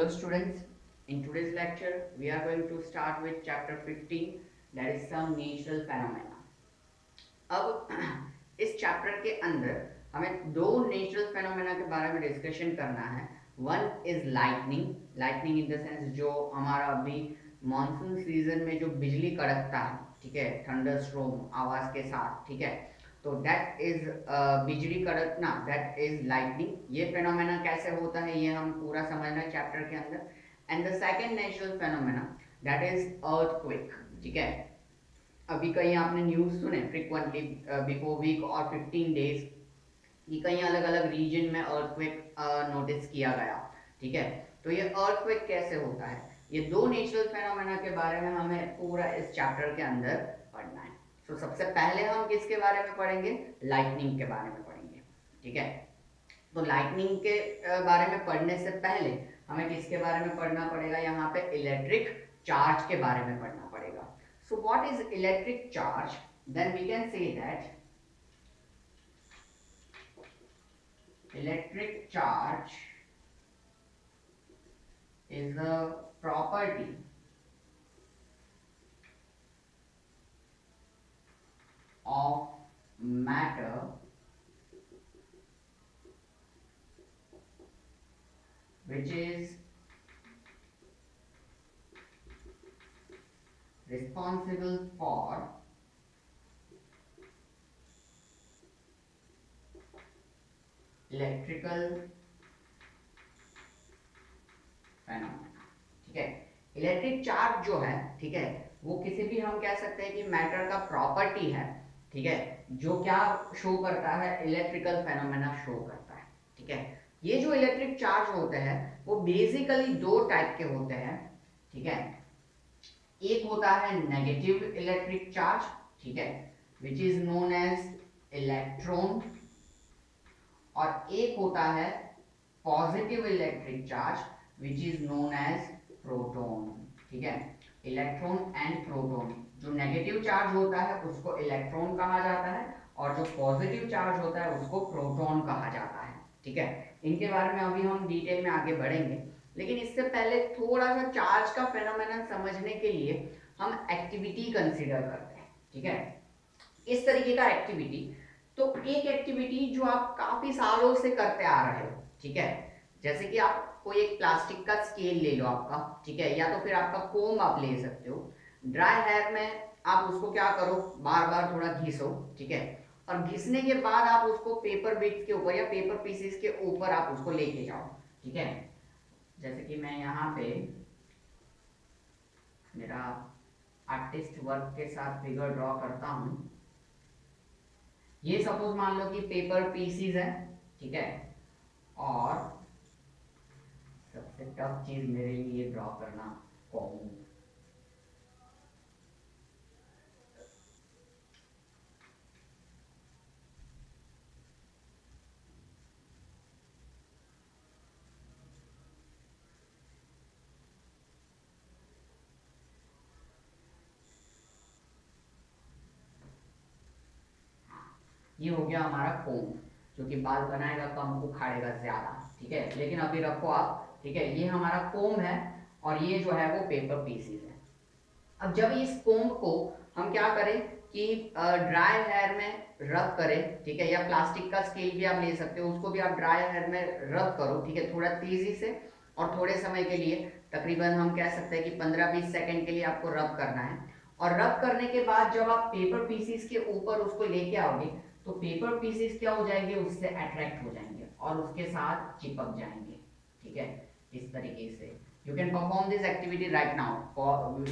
Hello students, in today's lecture we are going to start with chapter 15, that is some natural phenomena. अब इस chapter के अंदर हमें दो नेचुरल फेनोमेना के बारे में डिस्कशन करना है. One is lightning in the sense जो हमारा अभी मानसून सीजन में जो बिजली कड़कता है, ठीक है, थंडर स्ट्रोम आवाज के साथ, ठीक है, तो दैट इज बिजली कड़कना, दैट इज लाइटनिंग. ये फेनोमेना कैसे होता है ये हम पूरा समझना है चैप्टर के अंदर. And the second natural phenomena that is earthquake. ठीक है, अभी कहीं आपने न्यूज़ सुने फ्रिक्वेंटली बिफोर वीक और 15 डेज कि कहीं अलग अलग रीजन में अर्थक्वेक नोटिस किया गया. ठीक है, तो ये अर्थक्वेक कैसे होता है, ये दो नेचुरल फेनोमेना के बारे में हमें पूरा इस चैप्टर के अंदर पढ़ना है. तो सबसे पहले हम किसके बारे में पढ़ेंगे, लाइटनिंग के बारे में पढ़ेंगे. ठीक है, तो लाइटनिंग के बारे में पढ़ने से पहले हमें किसके बारे में पढ़ना पड़ेगा, यहाँ पे इलेक्ट्रिक चार्ज के बारे में पढ़ना पड़ेगा. So what is electric charge? Then we can say that electric charge is a property of matter which is responsible for electrical phenomena. ठीक है, इलेक्ट्रिक चार्ज जो है, ठीक है, वो किसी भी हम कह सकते हैं कि मैटर का प्रॉपर्टी है. ठीक है, जो क्या शो करता है, इलेक्ट्रिकल फेनोमेना शो करता है. ठीक है, ये जो इलेक्ट्रिक चार्ज होते हैं वो बेसिकली दो टाइप के होते हैं. ठीक है, एक होता है नेगेटिव इलेक्ट्रिक चार्ज, ठीक है, which is known as electron, और एक होता है positive electric charge which is known as proton. ठीक है, इलेक्ट्रॉन एंड प्रोटॉन. जो नेगेटिव चार्ज होता है उसको इलेक्ट्रॉन कहा जाता है और जो पॉजिटिव चार्ज होता है उसको प्रोटॉन कहा जाता है. ठीक है, इनके बारे में अभी हम डिटेल में आगे बढ़ेंगे, लेकिन इससे पहले थोड़ा सा चार्ज का फेनोमेना समझने के लिए हम एक्टिविटी कंसीडर करते हैं. ठीक है, इस तरीके का एक्टिविटी, तो एक एक्टिविटी जो आप काफी सालों से करते आ रहे हो. ठीक है, जैसे कि आप कोई एक प्लास्टिक का स्केल ले लो आपका, ठीक है, या तो फिर आपका कोम आप ले सकते हो. ड्राई हेयर में आप उसको क्या करो, बार बार थोड़ा घिसो. ठीक है, और घिसने के बाद आप उसको पेपर बिट्स के ऊपर या पेपर पीसेस के ऊपर आप उसको लेके जाओ. ठीक है, जैसे कि मैं यहाँ पे मेरा आर्टिस्ट वर्क के साथ फिगर ड्रॉ करता हूँ. ये सपोज मान लो कि पेपर पीसीज है. ठीक है, और सबसे टफ चीज मेरे लिए ड्रॉ करना कॉम. ये हो गया हमारा कोम, जो कि बाल बनाएगा कम, उखाड़ेगा ज्यादा. ठीक है, लेकिन अभी रखो आप. ठीक है, ये हमारा कोम है और ये जो है वो पेपर पीसेस है. अब जब इस कोम को हम क्या करें कि ड्राई हेयर में रब करें. ठीक है, या प्लास्टिक का स्केल भी आप ले सकते हो, उसको भी आप ड्राई हेयर में रब करो. ठीक है, थोड़ा तेजी से और थोड़े समय के लिए, तकरीबन हम कह सकते हैं कि 15-20 सेकंड के लिए आपको रब करना है. और रब करने के बाद जब आप पेपर पीसेस के ऊपर उसको लेके आओगे तो पेपर पीसेस क्या हो जाएंगे, उससे अट्रैक्ट हो जाएंगे और उसके साथ चिपक जाएंगे. ठीक है, इस तरीके से you can perform this activity right now.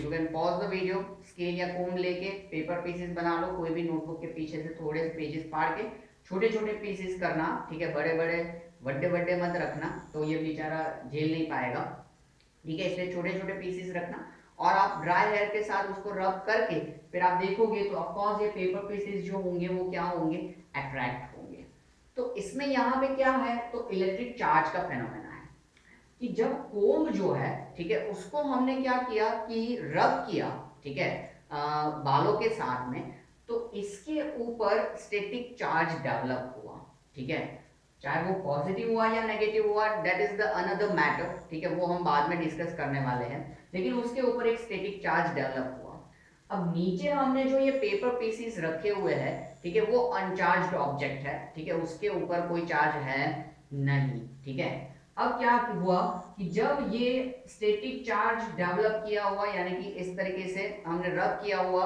You can pause the video, scale या कोम लेके पेपर पीसेस बना लो. कोई भी नोटबुक के पीछे से थोड़े से पेजेस फाड़ के छोटे छोटे पीसेस करना. ठीक है, बड़े बड़े बड़े बड़े मत रखना, तो ये बेचारा झेल नहीं पाएगा. ठीक है, इसलिए छोटे छोटे पीसेस रखना और आप ड्राई हेयर के साथ उसको रब करके फिर आप देखोगे तो ऑफकोर्स ये पेपर पीसेस जो होंगे वो क्या होंगे, अट्रैक्ट होंगे. तो इसमें यहाँ पे क्या है, तो इलेक्ट्रिक चार्ज का फेनोमेना है कि जब कोम जो है, ठीक है, उसको हमने क्या किया कि रब किया. ठीक है, बालों के साथ में, तो इसके ऊपर स्टैटिक चार्ज डेवलप हुआ. ठीक है, चाहे वो पॉजिटिव हुआ या नेगेटिव हुआ, that is the another matter, ठीक है, वो हम बाद में डिस्कस करने वाले हैं, लेकिन उसके ऊपर एक स्टैटिक चार्ज डेवलप हुआ। अब नीचे हमने जो ये पेपर पीसीस रखे हुए हैं, ठीक है, वो अनचार्ज्ड ऑब्जेक्ट है, ठीक है, उसके ऊपर कोई चार्ज है नहीं, ठीक है। अब क्या हुआ कि जब ये स्टैटिक चार्ज डेवलप किया हुआ, यानी कि इस तरीके से हमने रब किया हुआ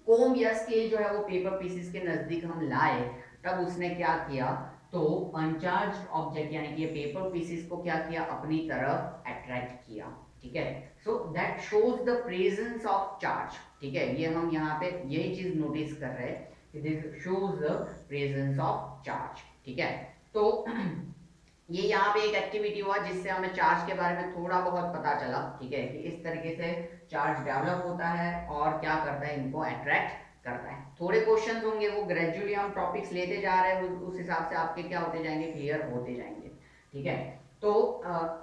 कोम या स्केल जो है वो पेपर पीसेस के नजदीक हम लाए, तब उसने क्या किया, तो अनचार्ज्ड ऑब्जेक्ट यानी कि ये पेपर पीसेस को क्या किया, अपनी तरफ अट्रैक्ट किया, ठीक है। So that shows the presence of charge, ठीक है, ये हम यहाँ पे यही चीज नोटिस कर रहे हैं कि this shows the presence of charge, ठीक है। तो ये यहाँ पे एक एक्टिविटी हुआ जिससे हमें चार्ज के बारे में थोड़ा बहुत पता चला, ठीक है, कि इस तरीके से चार्ज डेवलप होता है और क्या करता है, इनको अट्रैक्ट करता है। थोड़े क्वेश्चंस होंगे, वो ग्रेजुअली हम टॉपिक्स लेते जा रहे हैं, उस हिसाब से आपके क्या होते जाएंगे, क्लियर होते जाएंगे, ठीक है। तो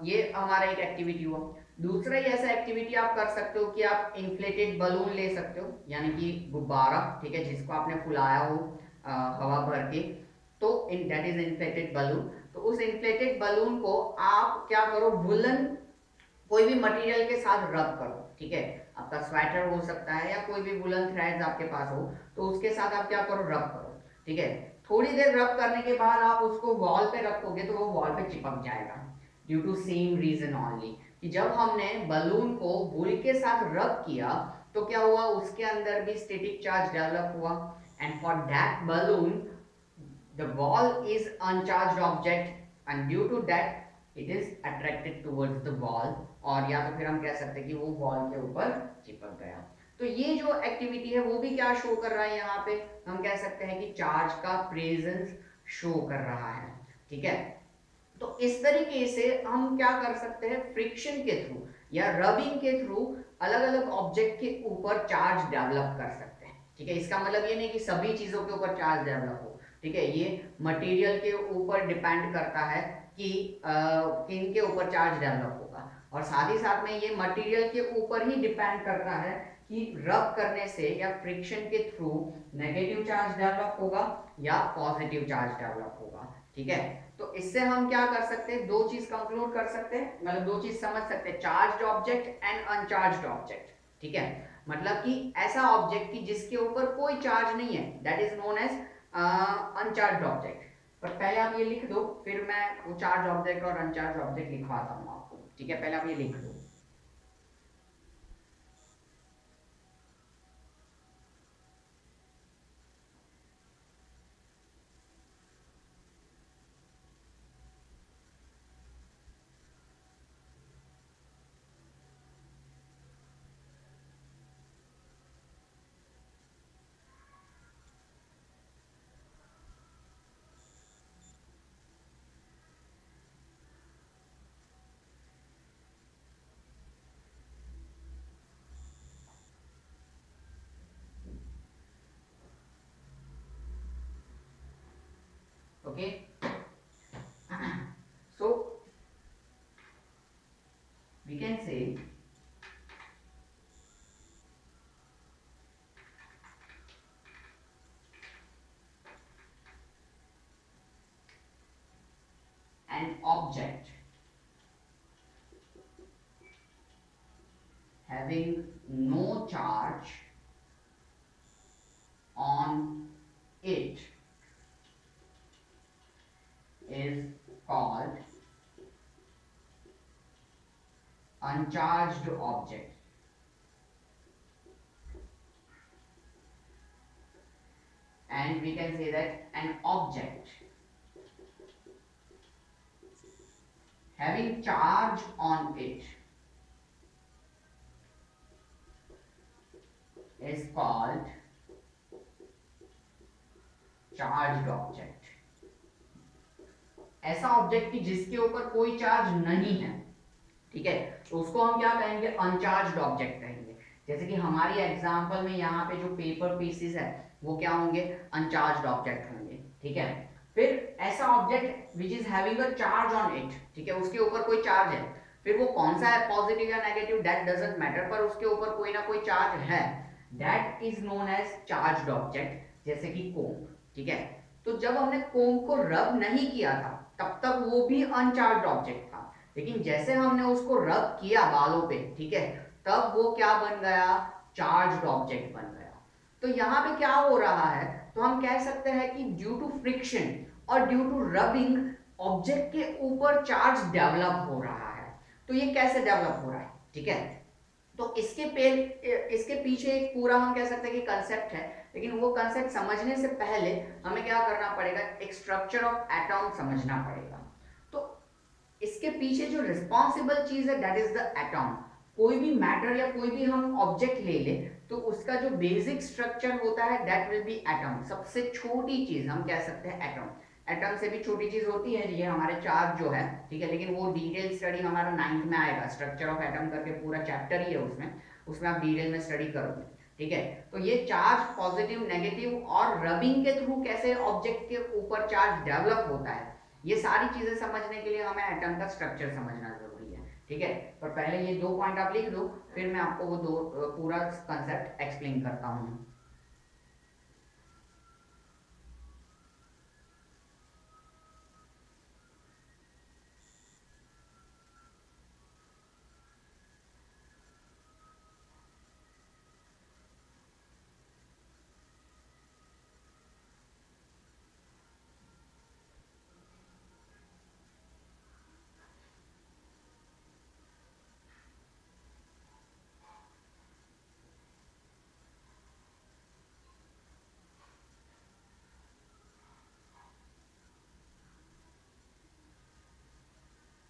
ये हमारा एक एक्टिविटी हुआ। दूसरा ही ऐसा एक्टिविटी आप कर सकते हो कि आप इन्फ्लेटेड बलून ले सकते हो, यानी कि गुब्बारा, ठीक है, जिसको आपने फुलाया हो हवा भर के, तो in that is inflated balloon. तो उस इन्फ्लेटेड बलून को आप क्या करो, वुलन कोई भी मटेरियल के साथ रब करो, ठीक है, आपका स्वेटर हो सकता है या कोई भी वुलन थ्रेड्स आपके पास हो, तो उसके साथ आप क्या करो, रब करो, ठीक है। थोड़ी देर रब करने के बाद आप उसको वॉल पे रखोगे तो वो वॉल पे चिपक जाएगा, due to same reason only, कि जब हमने बलून को वुल के साथ रब किया तो क्या हुआ, उसके अंदर भी स्टैटिक चार्ज डेवलप हुआ, and for that balloon the wall is uncharged object and due to that it is attracted towards the wall, और या तो फिर हम कह सकते हैं कि वो वॉल के ऊपर चिपक गया। तो ये जो एक्टिविटी है वो भी क्या शो कर रहा है, यहाँ पे हम कह सकते हैं कि चार्ज का प्रेजेंस शो कर रहा है, ठीक है। तो इस तरीके से हम क्या कर सकते हैं, फ्रिक्शन के थ्रू या रबिंग के थ्रू अलग अलग ऑब्जेक्ट के ऊपर चार्ज डेवलप कर सकते हैं, ठीक है। इसका मतलब ये नहीं कि सभी चीजों के ऊपर चार्ज डेवलप हो, ठीक है, ये मटेरियल के ऊपर डिपेंड करता है कि किन के ऊपर चार्ज डेवलप होगा, और साथ ही साथ में ये मटेरियल के ऊपर ही डिपेंड करता है कि रब करने से या फ्रिक्शन के थ्रू नेगेटिव चार्ज डेवलप होगा या पॉजिटिव चार्ज डेवलप होगा, ठीक है। तो इससे हम क्या कर सकते हैं, दो चीज कंक्लूड कर सकते हैं, मतलब दो चीज समझ सकते हैं, charged object and uncharged object, ठीक है। मतलब कि ऐसा ऑब्जेक्ट की जिसके ऊपर कोई चार्ज नहीं है, that is known as uncharged object. पर पहले आप ये लिख दो, फिर मैं वो चार्ज ऑब्जेक्ट और अनचार्ज ऑब्जेक्ट लिखवाता हूँ आपको, ठीक है, पहले आप ये लिख दो। Okay, so we can say an object having no charge on it is called uncharged object, and we can say that an object having charge on it is called charged object। ऐसा object की जिसके ऊपर कोई charge नहीं है, ठीक है, तो उसको हम क्या कहेंगे, अनचार्ज्ड ऑब्जेक्ट कहेंगे। जैसे कि हमारी एग्जांपल में यहाँ पे जो पेपर पीसेस है वो क्या होंगे, अनचार्ज्ड ऑब्जेक्ट होंगे, ठीक है। फिर ऐसा object which is having a charge on it, ठीक है, उसके ऊपर कोई चार्ज है, फिर वो कौन सा है, पॉजिटिव या नेगेटिव, दैट डजंट मैटर, पर उसके ऊपर कोई ना कोई चार्ज है, that is known as charged object, जैसे कि कोम, ठीक है। तो जब हमने कोम्ब को रब नहीं किया था तब तक वो भी अनचार्ज ऑब्जेक्ट था, लेकिन जैसे हमने उसको रब किया बालों पे, ठीक है, तब वो क्या बन गया, चार्ज्ड ऑब्जेक्ट बन गया। तो यहाँ पे क्या हो रहा है, तो हम कह सकते हैं कि ड्यू टू फ्रिक्शन और ड्यू टू रबिंग ऑब्जेक्ट के ऊपर चार्ज डेवलप हो रहा है। तो ये कैसे डेवलप हो रहा है, ठीक है, तो इसके पीछे एक पूरा हम कह सकते हैं कि कंसेप्ट है, लेकिन वो कंसेप्ट समझने से पहले हमें क्या करना पड़ेगा, एक स्ट्रक्चर ऑफ एटॉम समझना पड़ेगा। तो इसके पीछे जो रिस्पॉन्सिबल चीज है दैट इज द एटॉम। कोई भी मैटर या कोई भी हम ऑब्जेक्ट ले ले तो उसका जो बेसिक स्ट्रक्चर होता है दैट विल बी एटॉम। सबसे छोटी चीज हम कह सकते हैं एटॉम। एटम से भी छोटी चीज होती है ये हमारे चार्ज जो है, ठीक है, लेकिन वो डिटेल स्टडी हमारा 9th में आएगा, स्ट्रक्चर ऑफ एटम करके पूरा चैप्टर ही है उसमें आप डिटेल में स्टडी करोगे, ठीक है। तो ये चार्ज पॉजिटिव नेगेटिव और रबिंग के थ्रू कैसे ऑब्जेक्ट के ऊपर चार्ज डेवलप होता है, ये सारी चीजें समझने के लिए हमें एटम का स्ट्रक्चर समझना जरूरी है, ठीक है। पर पहले ये 2 पॉइंट आप लिख दो, फिर मैं आपको वो पूरा कंसेप्ट एक्सप्लेन करता हूँ।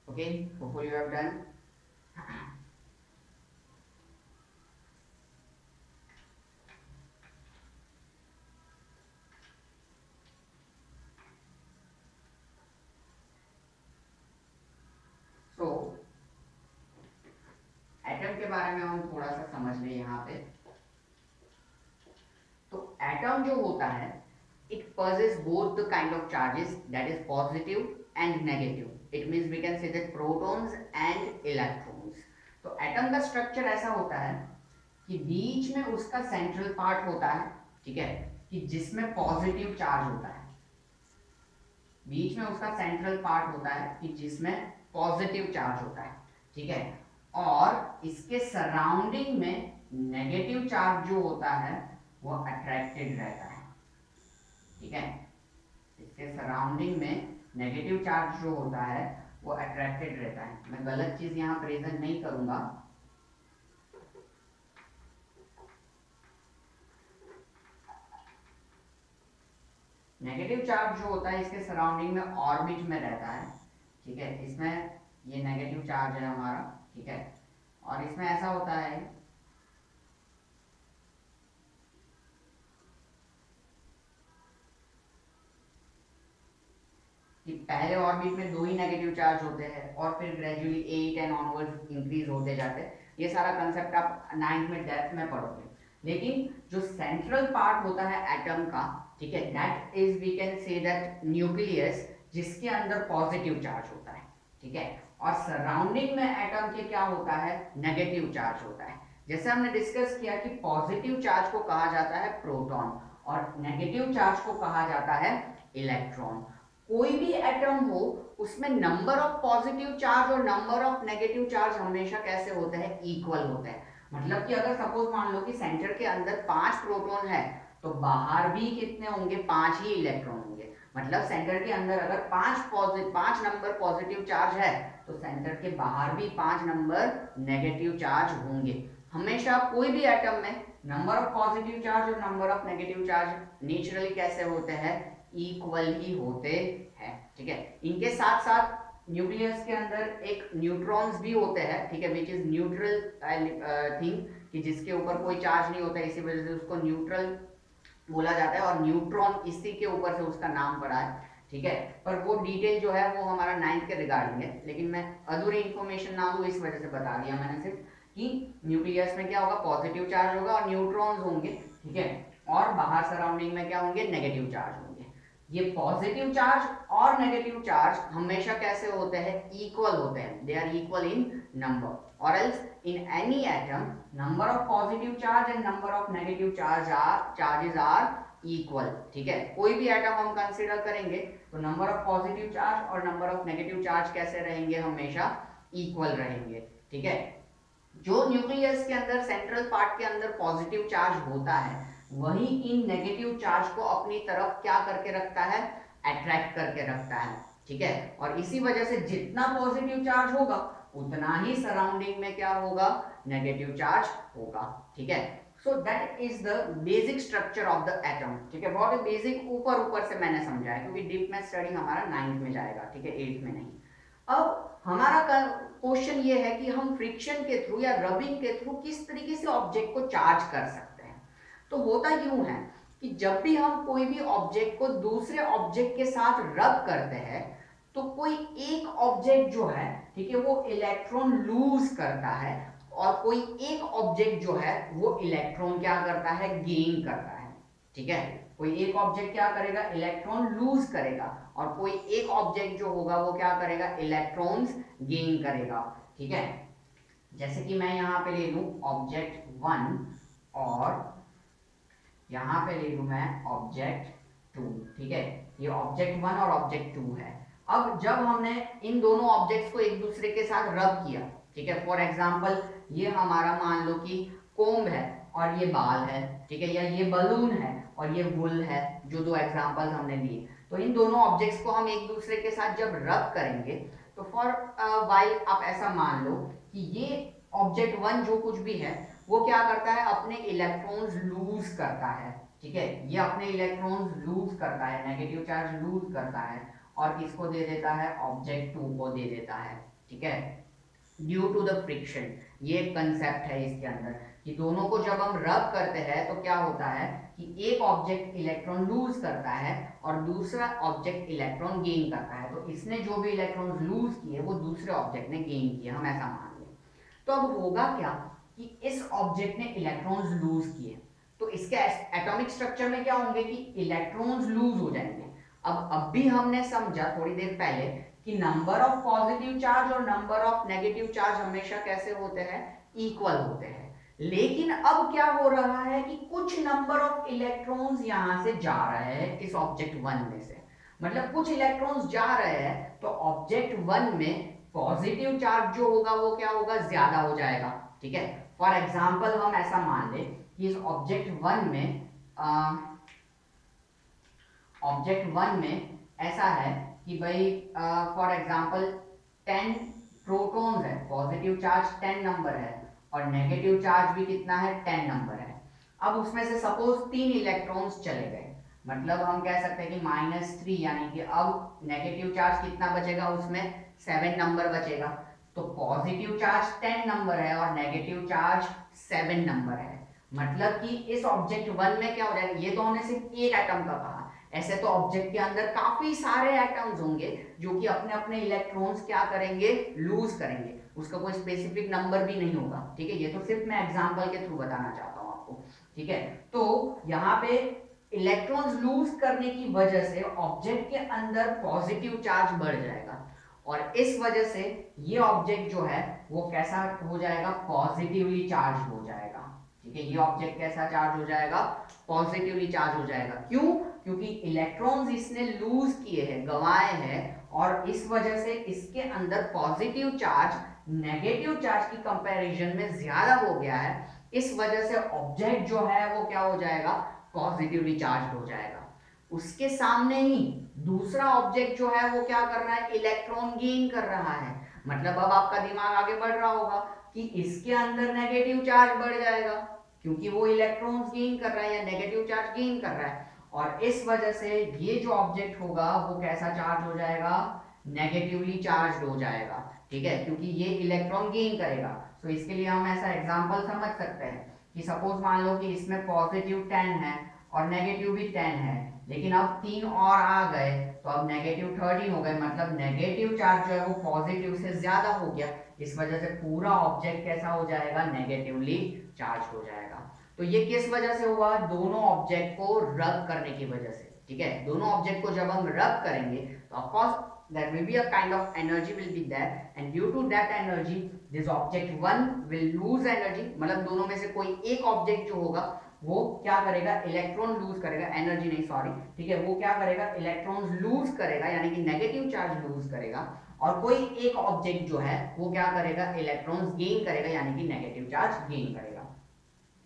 Okay, hopefully you have done. So, atom के बारे में हम थोड़ा सा समझ लें यहाँ पे। तो एटम जो होता है it possesses both the kind of charges, that is positive and negative. It means we can say that protons and electrons. तो एटम का स्ट्रक्चर ऐसा होता है कि बीच में उसका सेंट्रल पार्ट होता है, ठीक है, कि जिसमें पॉजिटिव चार्ज होता है। बीच में उसका सेंट्रल पार्ट होता है कि जिसमें पॉजिटिव चार्ज होता है, ठीक है, और इसके सराउंडिंग में नेगेटिव चार्ज जो होता है वो अट्रैक्टेड रहता है, ठीक है। इसके सराउंडिंग में नेगेटिव चार्ज जो होता है वो अट्रैक्टेड रहता है। मैं गलत चीज यहाँ प्रेजेंट नहीं करूंगा। नेगेटिव चार्ज जो होता है इसके सराउंडिंग में ऑर्बिट में रहता है, ठीक है। इसमें ये नेगेटिव चार्ज है हमारा, ठीक है, और इसमें ऐसा होता है कि पहले ऑर्बिट में 2 ही नेगेटिव चार्ज होते हैं और फिर ग्रेजुअली 8 एंड ऑनवर्ड्स इंक्रीज होते जाते हैं। ये सारा कंसेप्ट आप 9th में डेप्थ में पढ़ोगे। लेकिन जो सेंट्रल पार्ट होता है एटम का, ठीक है, that is we can say that nucleus, जिसके अंदर पॉजिटिव चार्ज होता है, ठीक है, और सराउंडिंग में एटम के क्या होता है, नेगेटिव चार्ज होता है। जैसे हमने डिस्कस किया कि पॉजिटिव चार्ज को कहा जाता है प्रोटॉन और नेगेटिव चार्ज को कहा जाता है इलेक्ट्रॉन। कोई भी एटम हो उसमें नंबर ऑफ पॉजिटिव चार्ज और नंबर ऑफ नेगेटिव चार्ज हमेशा कैसे होते हैं, इक्वल होते हैं। मतलब कि अगर सपोज मान लो कि सेंटर के अंदर 5 प्रोटॉन है तो बाहर भी कितने होंगे, 5 ही इलेक्ट्रॉन होंगे। मतलब सेंटर के अंदर अगर 5 नंबर पॉजिटिव चार्ज है तो सेंटर के बाहर भी 5 नंबर नेगेटिव चार्ज होंगे। हमेशा कोई भी एटम में नंबर ऑफ पॉजिटिव चार्ज और number of negative charge naturally कैसे होते हैं, इक्वल ही होते हैं, ठीक है। इनके साथ साथ न्यूक्लियस के अंदर एक न्यूट्रॉन्स भी होते हैं, ठीक है, विच इज न्यूट्रल थिंग, कि जिसके ऊपर कोई चार्ज नहीं होता, इसी वजह से उसको न्यूट्रल बोला जाता है और न्यूट्रॉन इसी के ऊपर से उसका नाम पड़ा है, ठीक है। पर वो डिटेल जो है वो हमारा 9th के रिगार्डिंग है, लेकिन मैं अधूरी इंफॉर्मेशन ना दूं इस वजह से बता दिया मैंने सिर्फ कि न्यूक्लियस में क्या होगा, पॉजिटिव चार्ज होगा और न्यूट्रॉन्स होंगे, ठीक है, और बाहर सराउंडिंग में क्या होंगे, नेगेटिव चार्ज होंगे। ये पॉजिटिव चार्ज और नेगेटिव चार्ज हमेशा कैसे होते हैं, इक्वल होते हैं, they are equal in number, और else in any atom number of positive charge and number of negative charges are equal, ठीक है। कोई भी एटम हम कंसीडर करेंगे तो नंबर ऑफ पॉजिटिव चार्ज और नंबर ऑफ नेगेटिव चार्ज कैसे रहेंगे, हमेशा इक्वल रहेंगे, ठीक है। जो न्यूक्लियस के अंदर सेंट्रल पार्ट के अंदर पॉजिटिव चार्ज होता है, वही इन नेगेटिव चार्ज को अपनी तरफ क्या करके रखता है, अट्रैक्ट करके रखता है, ठीक है। और इसी वजह से जितना पॉजिटिव चार्ज होगा उतना ही सराउंडिंग में क्या होगा, नेगेटिव चार्ज होगा, ठीक है। So that is the basic structure of the atom, ठीक है। बहुत बेसिक ऊपर ऊपर से मैंने समझाया, क्योंकि डीप में स्टडी हमारा 9th में जाएगा, ठीक है, 8th में नहीं। अब हमारा क्वेश्चन ये है कि हम फ्रिक्शन के थ्रू या रबिंग के थ्रू किस तरीके से ऑब्जेक्ट को चार्ज कर सकते हैं। तो होता यूं है कि जब भी हम कोई भी ऑब्जेक्ट को दूसरे ऑब्जेक्ट के साथ रब करते हैं तो कोई एक ऑब्जेक्ट जो है, ठीक है, वो इलेक्ट्रॉन लूज करता है और कोई एक ऑब्जेक्ट जो है वो इलेक्ट्रॉन क्या करता है, गेन करता है, ठीक है। कोई एक ऑब्जेक्ट क्या करेगा, इलेक्ट्रॉन लूज करेगा, और कोई एक ऑब्जेक्ट जो होगा वो क्या करेगा, इलेक्ट्रॉन्स गेन करेगा, ठीक है। जैसे कि मैं यहाँ पे ले लूं ऑब्जेक्ट 1 और यहाँ पे ले लूं मैं ऑब्जेक्ट 2, ठीक है। ये ऑब्जेक्ट 1 और ऑब्जेक्ट 2 है। अब जब हमने इन दोनों ऑब्जेक्ट्स को एक दूसरे के साथ रब किया, ठीक है, फॉर एग्जांपल ये हमारा मान लो कि कोम्ब है और ये बाल है, ठीक है, या ये बलून है और ये वुल है, जो दो एग्जांपल हमने लिए। तो इन दोनों ऑब्जेक्ट्स को हम एक दूसरे के साथ जब रब करेंगे तो फॉर वाइल आप ऐसा मान लो कि ये ऑब्जेक्ट 1 जो कुछ भी है वो क्या करता है, अपने इलेक्ट्रॉन्स लूज करता है, ठीक है। ये अपने इलेक्ट्रॉन्स लूज करता है, नेगेटिव चार्ज लूज करता है और किसको दे देता है, ऑब्जेक्ट 2 को दे देता है, ठीक है, ड्यू टू द फ्रिक्शन। ये एक कंसेप्ट है इसके अंदर कि दोनों को जब हम रब करते हैं तो क्या होता है कि एक ऑब्जेक्ट इलेक्ट्रॉन लूज करता है और दूसरा ऑब्जेक्ट इलेक्ट्रॉन गेन करता है। तो इसने जो भी इलेक्ट्रॉन लूज किए वो दूसरे ऑब्जेक्ट ने गेन किए, हम ऐसा मान लें। तो अब होगा क्या कि इस ऑब्जेक्ट ने इलेक्ट्रॉन्स लूज किए तो इसके एटॉमिक स्ट्रक्चर में क्या होंगे कि इलेक्ट्रॉन्स लूज हो जाएंगे। अब भी हमने समझा थोड़ी देर पहले कि नंबर ऑफ पॉजिटिव चार्ज और नंबर ऑफ नेगेटिव चार्ज हमेशा कैसे होते हैं, इक्वल होते हैं। लेकिन अब क्या हो रहा है कि कुछ नंबर ऑफ इलेक्ट्रॉन्स यहां से जा रहे हैं इस ऑब्जेक्ट 1 में से, मतलब कुछ इलेक्ट्रॉन्स जा रहे हैं तो ऑब्जेक्ट 1 में पॉजिटिव चार्ज जो होगा वो क्या होगा, ज्यादा हो जाएगा, ठीक है। फॉर एग्जांपल हम ऐसा मान ले कि इस ऑब्जेक्ट 1 में ऐसा है कि भाई फॉर एग्जांपल 10 प्रोटॉन्स है, पॉजिटिव चार्ज 10 नंबर है और नेगेटिव चार्ज भी कितना है, 10 नंबर है। अब उसमें से सपोज 3 इलेक्ट्रॉन्स चले गए, मतलब हम कह सकते हैं कि -3, यानी कि अब नेगेटिव चार्ज कितना बचेगा, उसमें 7 नंबर बचेगा। तो पॉजिटिव चार्ज 10 नंबर है और नेगेटिव चार्ज 7 नंबर है, मतलब कि इस ऑब्जेक्ट 1 में क्या हो जाएगा, ये तो हमने सिर्फ एक एटम का कहा, ऐसे तो ऑब्जेक्ट के अंदर काफी सारे एटम्स होंगे जो कि अपने अपने इलेक्ट्रॉन्स क्या करेंगे, लूज करेंगे। उसका कोई स्पेसिफिक नंबर भी नहीं होगा, ठीक है। ये तो सिर्फ मैं एग्जांपल के थ्रू बताना चाहता हूं आपको, ठीक है। तो यहाँ पे इलेक्ट्रॉन्स लूज करने की वजह से ऑब्जेक्ट के अंदर पॉजिटिव चार्ज बढ़ जाएगा और इस वजह से ये ऑब्जेक्ट जो है वो कैसा हो जाएगा, पॉजिटिवली चार्ज हो जाएगा, ठीक है। ये ऑब्जेक्ट कैसा चार्ज हो जाएगा, पॉजिटिवली चार्ज हो जाएगा। क्यों, क्योंकि इलेक्ट्रॉन्स इसने लूज किए हैं, गंवाए हैं, और इस वजह से इसके अंदर पॉजिटिव चार्ज नेगेटिव चार्ज की कंपैरिजन में ज्यादा हो गया है। इस वजह से ऑब्जेक्ट जो है वो क्या हो जाएगा, पॉजिटिवली चार्ज हो जाएगा। उसके सामने ही दूसरा ऑब्जेक्ट जो है वो क्या कर रहा है, इलेक्ट्रॉन गेन कर रहा है। मतलब अब आपका दिमाग आगे बढ़ रहा होगा कि इसके अंदर नेगेटिव चार्ज बढ़ जाएगा क्योंकि वो इलेक्ट्रॉन्स गेन कर रहा है या नेगेटिव चार्ज गेन कर रहा है, और इस वजह से ये जो ऑब्जेक्ट होगा वो कैसा चार्ज हो जाएगा, नेगेटिवली चार्ज हो जाएगा, ठीक है, क्योंकि ये इलेक्ट्रॉन गेन करेगा। तो इसके लिए हम ऐसा एग्जांपल समझ सकते हैं कि सपोज मान लो कि इसमें पॉजिटिव 10 है और नेगेटिव भी 10 है, लेकिन अब 3 और आ गए तो अब नेगेटिव 13 हो गए, मतलब नेगेटिव चार्ज जो है वो पॉजिटिव से ज्यादा हो गया। इस वजह से पूरा ऑब्जेक्ट कैसा हो जाएगा, नेगेटिवली चार्ज हो जाएगा। तो ये किस वजह से हुआ, दोनों ऑब्जेक्ट को रब करने की वजह से, ठीक है। दोनों ऑब्जेक्ट को जब हम रब करेंगे तो of course there will be a kind of energy will be there and due to that energy this object 1 will lose energy, मतलब दोनों में से कोई एक ऑब्जेक्ट जो होगा वो क्या करेगा, इलेक्ट्रॉन लूज करेगा, एनर्जी नहीं सॉरी, ठीक है, वो क्या करेगा, इलेक्ट्रॉन लूज करेगा यानी कि नेगेटिव चार्ज लूज करेगा, और कोई एक ऑब्जेक्ट जो है वो क्या करेगा, इलेक्ट्रॉन्स गेन करेगा यानी कि नेगेटिव चार्ज गेन करेगा।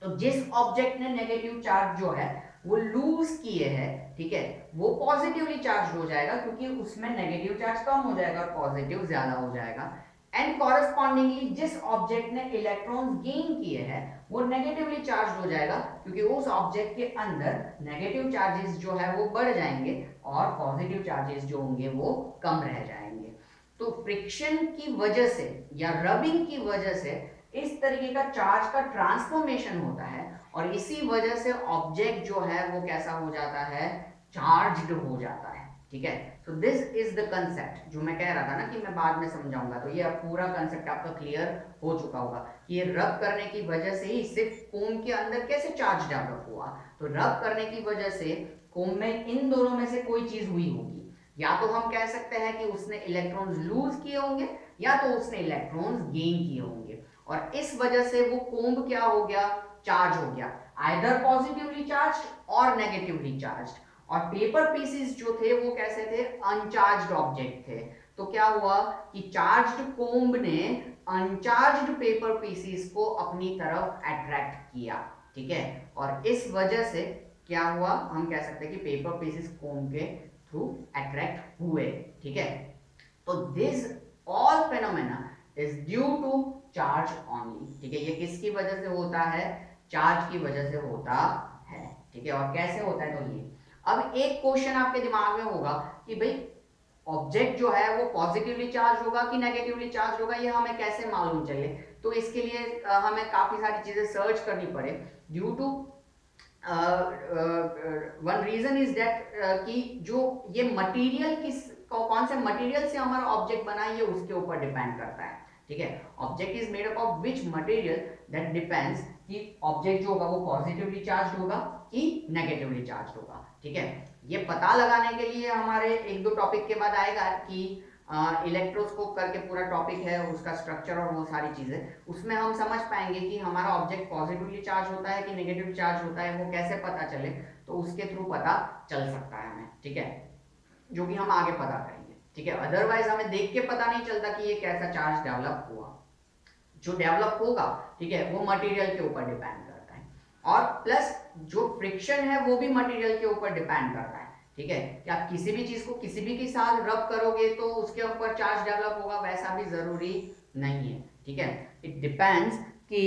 तो जिस ऑब्जेक्ट ने नेगेटिव चार्ज जो है वो लूज किए है, ठीक है, वो पॉजिटिवली चार्ज हो जाएगा क्योंकि उसमें नेगेटिव चार्ज कम हो जाएगा और पॉजिटिव ज्यादा हो जाएगा। एंड कॉरेस्पॉन्डिंगली जिस ऑब्जेक्ट ने इलेक्ट्रॉन्स गेन किए हैं वो नेगेटिवली चार्ज हो जाएगा क्योंकि उस ऑब्जेक्ट के अंदर नेगेटिव चार्जेस जो है वो बढ़ जाएंगे और पॉजिटिव चार्जेस जो होंगे वो कम रह जाएंगे। तो फ्रिक्शन की वजह से या रबिंग की वजह से इस तरीके का चार्ज का ट्रांसफॉर्मेशन होता है और इसी वजह से ऑब्जेक्ट जो है वो कैसा हो जाता है, चार्ज्ड हो जाता है, ठीक है। So this is the concept जो मैं कह रहा था ना कि मैं बाद में समझाऊंगा, तो ये अब पूरा कंसेप्ट आपका क्लियर हो चुका होगा कि ये रब करने की वजह से ही सिर्फ कोम के अंदर कैसे चार्ज डेवलप हुआ। तो रब करने की वजह से कोम में इन दोनों में से कोई चीज हुई होगी, या तो हम कह सकते हैं कि उसने इलेक्ट्रॉन्स लूज किए होंगे या तो उसने इलेक्ट्रॉन्स गेन किए होंगे, और इस वजह से वो कोम्ब क्या हो गया, चार्ज हो गया, आइदर पॉजिटिवली चार्ज्ड और नेगेटिवली चार्ज्ड। और पेपर पीसेस जो थे वो कैसे थे, अनचार्ज्ड ऑब्जेक्ट थे। तो क्या हुआ कि चार्ज्ड कोम्ब ने अनचार्ज्ड पेपर पीसेस को अपनी तरफ अट्रैक्ट किया, ठीक है, और इस वजह से क्या हुआ, हम कह सकते हैं कि पेपर पीसेस कोम्ब के थ्रू अट्रैक्ट हुए, ठीक है। तो this all phenomena is due to charge only, ठीक है। ये किसकी वजह से होता है, चार्ज की वजह से होता है, ठीक है। और कैसे होता है, तो ये अब एक क्वेश्चन आपके दिमाग में होगा कि भाई ऑब्जेक्ट जो है वो पॉजिटिवली चार्ज होगा कि नेगेटिवली चार्ज होगा, ये हमें कैसे मालूम चले। तो इसके लिए हमें काफी सारी चीजें सर्च करनी पड़े। Due to one reason is that कि जो ये मटेरियल कौन से मटेरियल से हमारा ऑब्जेक्ट बना है ये उसके ऊपर डिपेंड करता है, ठीक है। Object is made up of which material, that depends कि ऑब्जेक्ट जो होगा वो पॉजिटिवली चार्ज होगा कि नेगेटिवली चार्ज होगा, ठीक है। ये पता लगाने के लिए हमारे एक दो टॉपिक के बाद आएगा कि इलेक्ट्रोस्कोप करके पूरा टॉपिक है, उसका स्ट्रक्चर और वो सारी चीजें, उसमें हम समझ पाएंगे कि हमारा ऑब्जेक्ट पॉजिटिवली चार्ज होता है कि नेगेटिव चार्ज होता है, वो कैसे पता चले, तो उसके थ्रू पता चल सकता है हमें, ठीक है, जो कि हम आगे पता करेंगे, ठीक है। अदरवाइज हमें देख के पता नहीं चलता कि ये कैसा चार्ज डेवलप हुआ। जो डेवलप होगा, ठीक है, वो मटेरियल के ऊपर डिपेंड करता है, और प्लस जो फ्रिक्शन है वो भी मटेरियल के ऊपर डिपेंड करता है, ठीक है। कि आप किसी भी चीज को किसी भी के साथ रब करोगे तो उसके ऊपर चार्ज डेवलप होगा, वैसा भी जरूरी नहीं है, ठीक है। इट डिपेंड्स कि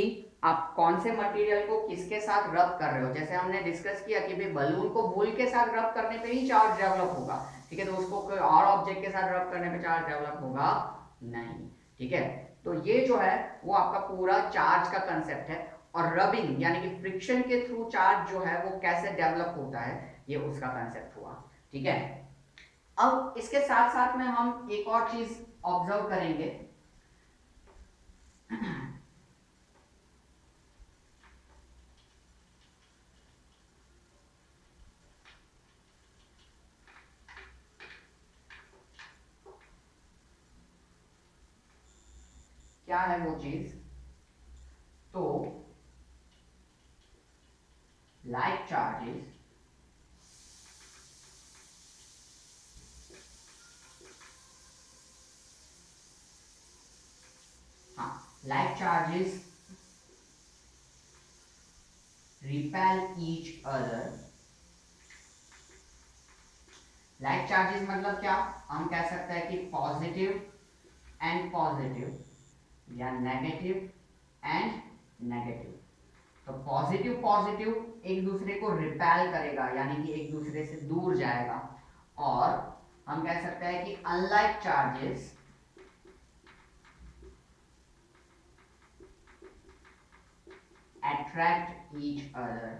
आप कौन से मटेरियल को किसके साथ रब कर रहे हो। जैसे हमने डिस्कस किया कि भाई बलून को वूल के साथ रब करने पे ही चार्ज डेवलप होगा, ठीक है, तो उसको कोई और ऑब्जेक्ट के साथ रब करने पे चार्ज डेवलप होगा नहीं, ठीक है। तो ये जो है वो आपका पूरा चार्ज का कंसेप्ट है, और रबिंग यानी कि फ्रिक्शन के थ्रू चार्ज जो है वो कैसे डेवलप होता है ये उसका कंसेप्ट हुआ, ठीक है। अब इसके साथ साथ में हम एक और चीज ऑब्जर्व करेंगे क्या है वो चीज, तो like charges like charges repel each other। like charges मतलब क्या, हम कह सकते हैं कि पॉजिटिव एंड पॉजिटिव या नेगेटिव एंड नेगेटिव। तो पॉजिटिव पॉजिटिव एक दूसरे को रिपेल करेगा यानी कि एक दूसरे से दूर जाएगा, और हम कह सकते हैं कि unlike charges attract each other,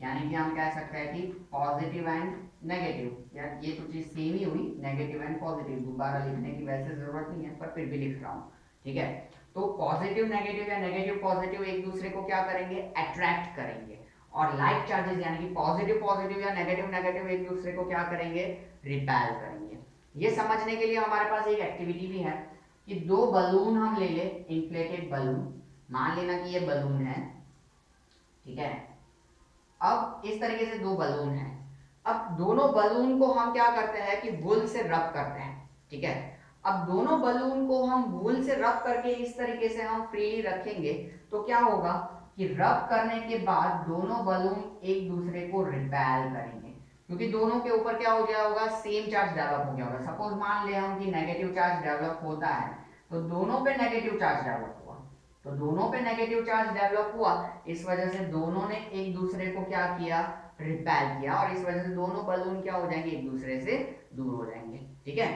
यानी कि हम कह सकते हैं कि पॉजिटिव एंड नेगेटिव, यार ये तो चीज सेम ही हुई, नेगेटिव एंड पॉजिटिव, दोबारा लिखने की वैसे जरूरत नहीं है पर फिर भी लिख रहा हूं, ठीक है। तो पॉजिटिव नेगेटिव या नेगेटिव पॉजिटिव एक दूसरे को क्या करेंगे, अट्रैक्ट करेंगे, और लाइक चार्जेस यानी कि पॉजिटिव पॉजिटिव या नेगेटिव नेगेटिव एक दूसरे को क्या करेंगे, रिपेल करेंगे। ये समझने के लिए हमारे पास एक एक्टिविटी भी है कि दो बलून हम ले ले, इन्फ्लेटेड बलून, मान लेना कि ये बलून है, ठीक है। अब इस तरीके से दो बलून हैं। अब दोनों बलून को हम क्या करते हैं कि वूल से रब करते हैं, ठीक है। अब दोनों बलून को हम वूल से रब करके इस तरीके से हम फ्रीली रखेंगे तो क्या होगा कि रब करने के बाद दोनों बलून एक दूसरे को रिपेल करेंगे, क्योंकि दोनों के ऊपर क्या हो गया होगा, सेम चार्ज डेवलप हो गया होगा। सपोज मान ले हम कि नेगेटिव चार्ज डेवलप होता है तो दोनों पे नेगेटिव चार्ज डेवलप हुआ, तो दोनों पे नेगेटिव चार्ज डेवलप हुआ, इस वजह से दोनों ने एक दूसरे को क्या किया, रिपेल किया, और इस वजह से दोनों बलून क्या हो जाएंगे, एक दूसरे से दूर हो जाएंगे, ठीक है।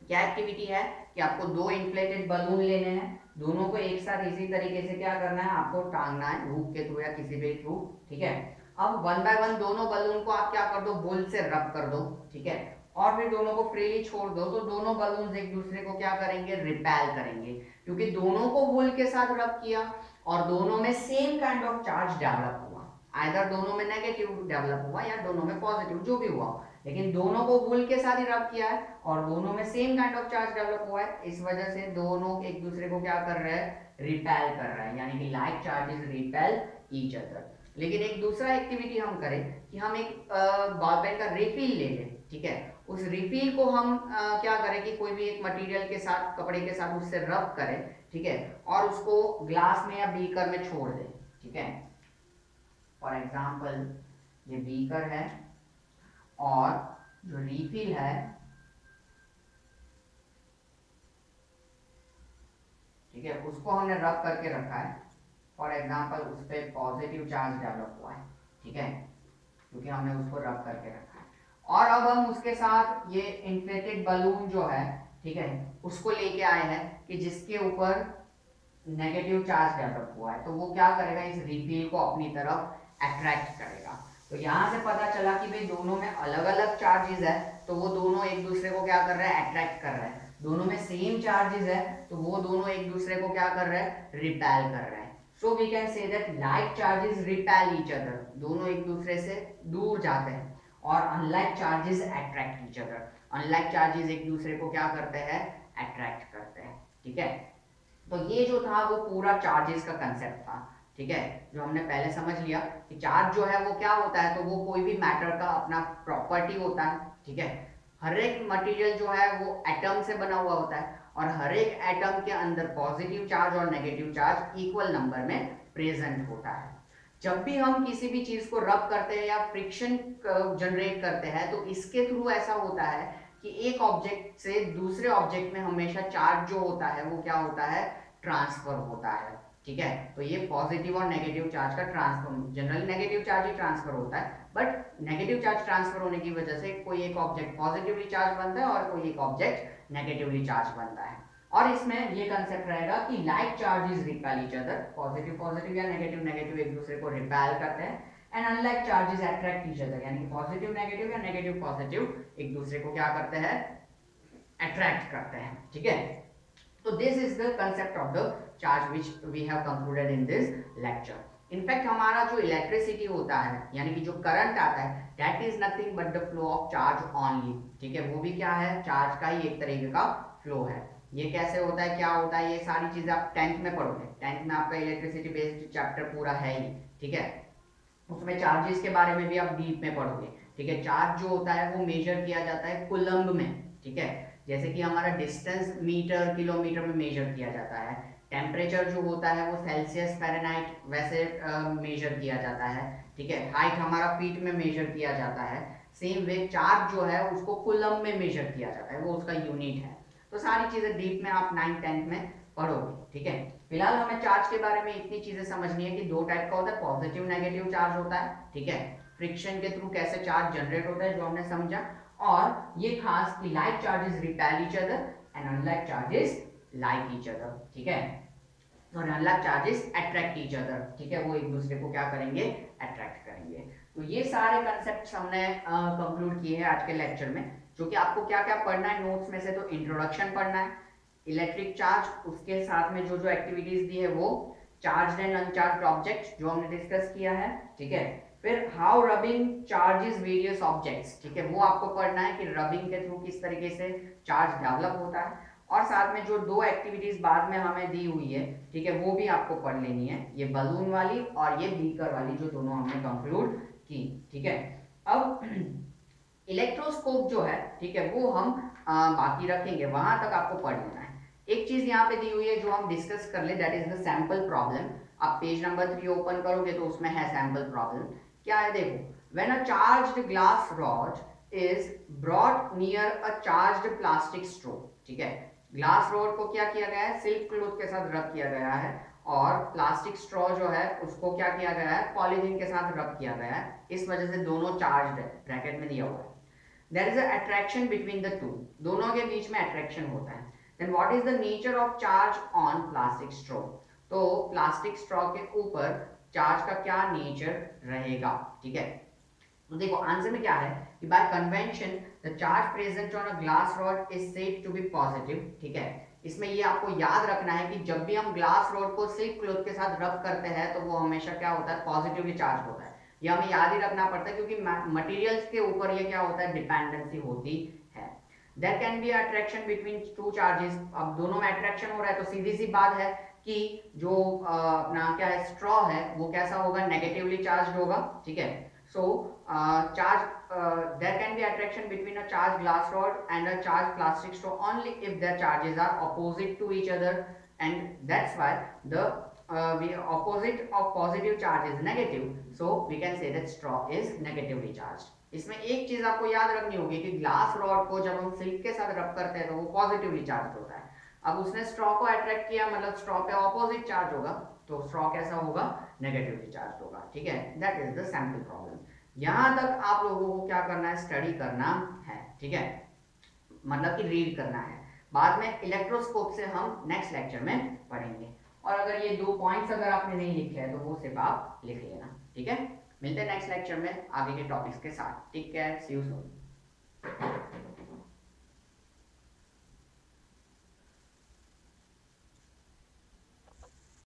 क्या एक्टिविटी है कि आपको दो इन्फ्लेटेड बलून लेने हैं, दोनों को एक साथ इसी तरीके से क्या करना है, आपको टांगना है हुक के थ्रू या किसी भी थ्रू, ठीक है। अब वन बाय वन दोनों बलून को आप क्या कर दो, वूल से रब कर दो, ठीक है, और फिर दोनों को फ्रीली छोड़ दो, तो दोनों बलून एक दूसरे को क्या करेंगे, रिपेल करेंगे, क्योंकि दोनों को वूल के साथ रब किया और दोनों में same kind of charge develop हुआ, आइदर दोनों में नेगेटिव डेवलप हुआ या दोनों में पॉजिटिव, जो भी हुआ, लेकिन दोनों को वूल के साथ ही रब किया है और दोनों में same kind of charge develop हुआ है, इस वजह से दोनों एक दूसरे को क्या कर रहे हैं, रिपेल कर रहे हैं, यानी कि like charges repel each other. लेकिन एक दूसरा एक्टिविटी हम करें कि हम एक बॉल पेन का रिफिल ले लें, ठीक है, उस रिफिल को हम क्या करें कि कोई भी एक मटेरियल के साथ, कपड़े के साथ उससे रब करें, ठीक है, और उसको ग्लास में या बीकर में छोड़ दें, ठीक है। फॉर एग्जाम्पल ये बीकर है और जो रिफिल है, ठीक है, उसको हमने रब करके रखा है, फॉर एग्जाम्पल उस पर पॉजिटिव चार्ज डेवलप हुआ है, ठीक है, क्योंकि हमने उसको रब करके रखा है। और अब हम उसके साथ ये इन्फ्लेटेड बलून जो है, ठीक है, उसको लेके आए हैं कि जिसके ऊपर नेगेटिव चार्ज डेवलप हुआ है, तो वो क्या करेगा, इस रिफिल को अपनी तरफ अट्रैक्ट करेगा। तो यहाँ से पता चला कि भाई दोनों में अलग अलग चार्जेस है, तो वो दोनों एक दूसरे को क्या कर रहे हैं, अट्रैक्ट कर रहे हैं। दोनों में सेम चार्जेस है तो वो दोनों एक दूसरे को क्या कर रहे हैं, रिपेल कर रहे हैं। So we can say that like charges repel each other, दोनों एक दूसरे से दूर जाते हैं, और unlike charges attract each other, unlike charges एक दूसरे को क्या करते हैं, अट्रैक्ट करते हैं, ठीक है। तो ये जो था वो पूरा चार्जेस का कंसेप्ट था, ठीक है, जो हमने पहले समझ लिया कि चार्ज जो है वो क्या होता है, तो वो कोई भी मैटर का अपना प्रॉपर्टी होता है, ठीक है। हर एक मटेरियल जो है वो एटम से बना हुआ होता है और हर एक एटम के अंदर पॉजिटिव चार्ज और नेगेटिव चार्ज इक्वल नंबर में प्रेजेंट होता है। जब भी हम किसी भी चीज को रब करते हैं या फ्रिक्शन जनरेट करते हैं तो इसके थ्रू ऐसा होता है कि एक ऑब्जेक्ट से दूसरे ऑब्जेक्ट में हमेशा चार्ज जो होता है वो क्या होता है, ट्रांसफर होता है, ठीक है। तो ये पॉजिटिव और नेगेटिव चार्ज का ट्रांसफर, जनरली नेगेटिव चार्ज ही ट्रांसफर होता है, बट नेगेटिव चार्ज ट्रांसफर होने की वजह से कोई एक ऑब्जेक्ट पॉजिटिवली चार्ज बनता है और कोई एक ऑब्जेक्ट नेगेटिवली चार्ज बनता है। और इसमें ये कंसेप्ट रहेगा कि like charges repel each other, positive positive या नेगेटिव नेगेटिव एक दूसरे को रिपेल करते हैं, and unlike charges attract each other, यानी कि पॉजिटिव नेगेटिव या नेगेटिव पॉजिटिव एक दूसरे को क्या करते हैं, अट्रैक्ट करते हैं, ठीक है। तो this is the concept of the charge which we have concluded in this lecture. In fact हमारा जो इलेक्ट्रिसिटी होता है, यानी कि जो करंट आता है, that is nothing but the flow of charge only, ठीक है, वो भी क्या है, चार्ज का ही एक तरीके का फ्लो है। ये कैसे होता है, क्या होता है, ये सारी चीजें आप 10th में पढ़ोगे, 10th में आपका इलेक्ट्रिसिटी बेस्ड चैप्टर पूरा है ही, ठीक है, उसमें चार्जेस के बारे में भी आप डीप में पढ़ोगे, ठीक है। चार्ज जो होता है वो मेजर किया जाता है कूलम्ब में, ठीक है, जैसे कि हमारा डिस्टेंस मीटर किलोमीटर में मेजर किया जाता है, टेम्परेचर जो होता है वो सेल्सियस फ़ारेनहाइट वैसे मेजर किया जाता है, ठीक है, हाइट हमारा फीट में मेजर किया जाता है, सेम वे चार्ज जो है उसको कूलम्ब में मेजर किया जाता है, वो उसका यूनिट है। तो सारी चीजें डीप में आप 9th 10th में पढ़ोगे, ठीक है। फिलहाल हमें चार्ज के बारे में इतनी चीजें समझनी है कि दो टाइप का होता है, पॉजिटिव नेगेटिव चार्ज होता है, ठीक है, फ्रिक्शन के थ्रू कैसे चार्ज जनरेट होता है जो हमने समझा, और ये खास कि like charges repel each other and unlike charges like each other, ठीक है, और unlike charges attract each other, ठीक है, वो एक दूसरे को क्या करेंगे, अट्रैक्ट करेंगे। तो ये सारे कंसेप्ट हमने कंक्लूड किए हैं आज के लेक्चर में, जो कि आपको क्या क्या पढ़ना है नोट्स में से, तो इंट्रोडक्शन पढ़ना है, इलेक्ट्रिक चार्ज, उसके साथ में जो जो एक्टिविटीज दी है वो चार्ज एंड अनचार्ज ऑब्जेक्ट जो हमने डिस्कस किया है, ठीक है। फिर how rubbing charges various objects, ठीक है, वो आपको पढ़ना है कि रबिंग के थ्रू किस तरीके से चार्ज डेवलप होता है। और साथ में जो दो एक्टिविटीज बाद में हमें दी हुई है, ठीक है, वो भी आपको पढ़ लेनी है, ये बलून वाली और ये बीकर वाली, जो दोनों हमने कंक्लूड की, ठीक है। अब इलेक्ट्रोस्कोप जो है, ठीक है, वो हम बाकी रखेंगे, वहां तक आपको पढ़ लेना है। एक चीज यहाँ पे दी हुई है जो हम डिस्कस कर ले, that is the sample problem. आप पेज नंबर 3 ओपन करोगे तो उसमें है सैंपल प्रॉब्लम। क्या है, देखो, when a charged glass rod is brought near a charged plastic straw, ठीक है, ग्लास रॉड को क्या किया गया है, सिल्क क्लॉथ के साथ रब किया गया है, और प्लास्टिक स्ट्रॉ जो है उसको क्या किया गया है, पॉलीथीन के साथ रब किया गया है, इस वजह से दोनों चार्ज्ड है, ब्रैकेट में दिया हुआ है। There is an attraction between the two, दोनों के बीच में अट्रैक्शन होता है। Then what is the nature of charge on plastic straw? तो प्लास्टिक स्ट्रॉ के ऊपर चार्ज का क्या नेचर रहेगा, ठीक है। तो देखो आंसर में क्या है कि by convention the charge present on a glass rod is said to be positive, ठीक है। इसमें ये आपको याद रखना है कि जब भी हम ग्लास रॉड को सिल्क क्लॉथ के साथ रब करते हैं तो वो हमेशा क्या होता है, पॉजिटिवली चार्ज होता है। ये हमें याद ही रखना पड़ता है क्योंकि मटेरियल्स के ऊपर ये क्या होता है, डिपेंडेंसी होती है। There can be attraction between two charges. अब दोनों में अट्रैक्शन हो रहा है तो सीधी सी बात है कि जो अपना क्या है, स्ट्रॉ है, वो कैसा होगा, नेगेटिवली चार्ज होगा, ठीक है। सो there can be attraction between a charged glass rod and a charged plastic straw only if their charges are opposite to each other, and that's why the opposite of positive charge is negative, so we can say that straw is negatively charged. इसमें एक चीज आपको याद रखनी होगी कि glass rod को जब हम सिल्क के साथ रब करते हैं तो वो पॉजिटिवली चार्ज होता है। अब उसने स्ट्रॉ को अट्रैक्ट किया, मतलब स्ट्रॉ पे ऑपोजिट चार्ज होगा, तो स्ट्रॉ कैसा होगा, नेगेटिवली चार्ज होगा, ठीक है। That is the sample problem. यहां तक आप लोगों को क्या करना है, स्टडी करना है, ठीक है, मतलब कि रीड करना है। बाद में इलेक्ट्रोस्कोप से हम नेक्स्ट लेक्चर में पढ़ेंगे। और अगर ये 2 पॉइंट्स अगर आपने नहीं लिखे हैं तो वो सिर्फ आप लिख लेना, ठीक है। मिलते हैं नेक्स्ट लेक्चर में आगे के टॉपिक्स के साथ। Take care, see you soon.